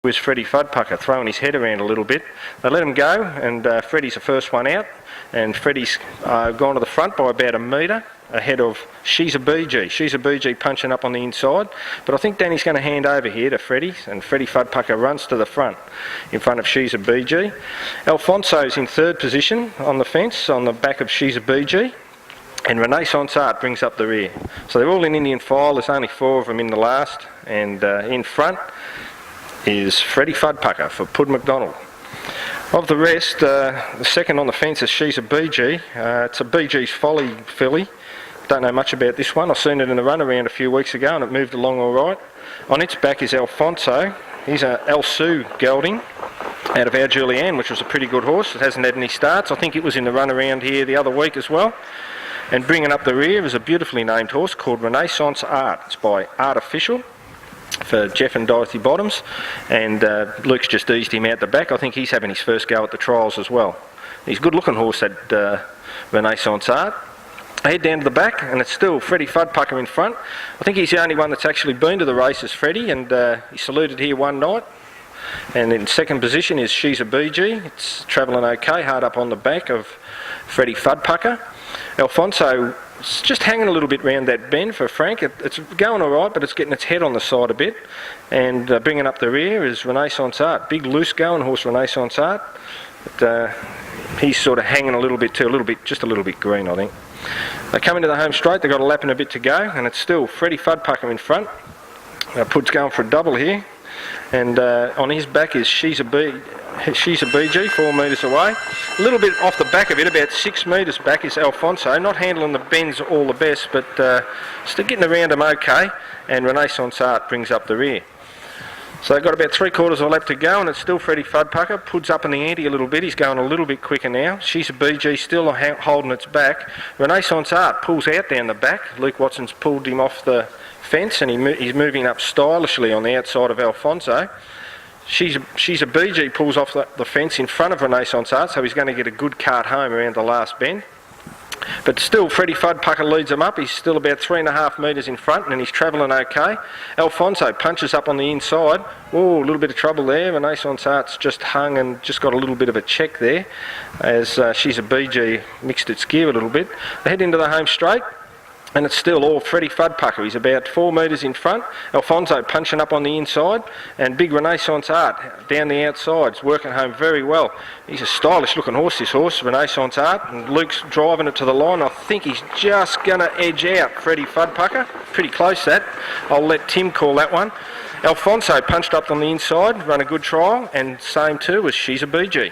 was Freddie Fudpucker, throwing his head around a little bit. They let him go, and Freddie's the first one out, and Freddie's gone to the front by about a metre ahead of She's a BG. She's a BG punching up on the inside, but I think Danny's going to hand over here to Freddie, and Freddie Fudpucker runs to the front in front of She's a BG. Alfonso's in third position on the fence on the back of She's a BG, and Renaissance Art brings up the rear. So they're all in Indian file. There's only 4 of them in the last, and in front is Freddie Fudpucker for Pud McDonald. Of the rest, the second on the fence is She's a BG. It's a BG's Folly filly. Don't know much about this one. I've seen it in the run around a few weeks ago and it moved along all right. On its back is Alfonso. He's a El Sue gelding out of our Julianne, which was a pretty good horse. It hasn't had any starts. I think it was in the run around here the other week as well. And bringing up the rear is a beautifully named horse called Renaissance Art. It's by Artificial for Jeff and Dorothy Bottoms, and Luke's just eased him out the back. I think he's having his first go at the trials as well. He's a good looking horse, that Renaissance Art. I head down to the back and it's still Freddie Fudpucker in front. I think he's the only one that's actually been to the races, Freddie, and he saluted here one night. And in second position is She's a BG. It's travelling okay, hard up on the back of Freddie Fudpucker. Alfonso is just hanging a little bit round that bend for Frank. It's going all right, but it's getting its head on the side a bit. And bringing up the rear is Renaissance Art. Big loose going horse, Renaissance Art. But he's sort of hanging a little bit too, just a little bit green, I think. They come into the home straight. They've got a lap and a bit to go, and it's still Freddie Fudpucker in front. Pud's going for a double here, and on his back is She's a BG, 4 metres away. A little bit off the back of it, about 6 metres back, is Alfonso. Not handling the bends all the best, but still getting around them okay. And Renaissance Art brings up the rear. So they've got about 3/4 of a lap to go, and it's still Freddie Fudpucker. Pud's up in the ante a little bit. He's going a little bit quicker now. She's a BG, still holding its back. Renaissance Art pulls out down the back. Luke Watson's pulled him off the fence, and he's moving up stylishly on the outside of Alfonso. She's a BG pulls off the fence in front of Renaissance Art, so he's going to get a good cart home around the last bend. But still, Freddie Fudpucker leads him up. He's still about 3.5 metres in front, and he's travelling okay. Alfonso punches up on the inside. Oh, a little bit of trouble there. Renaissance Art's just hung and just got a little bit of a check there as She's a BG mixed its gear a little bit. They head into the home straight. And it's still all Freddie Fudpucker. He's about 4 metres in front. Alfonso punching up on the inside, and big Renaissance Art down the outside. It's working home very well. He's a stylish looking horse, this horse, Renaissance Art, and Luke's driving it to the line. I think he's just going to edge out Freddie Fudpucker. Pretty close that. I'll let Tim call that one. Alfonso punched up on the inside, run a good trial, and same too as She's a BG.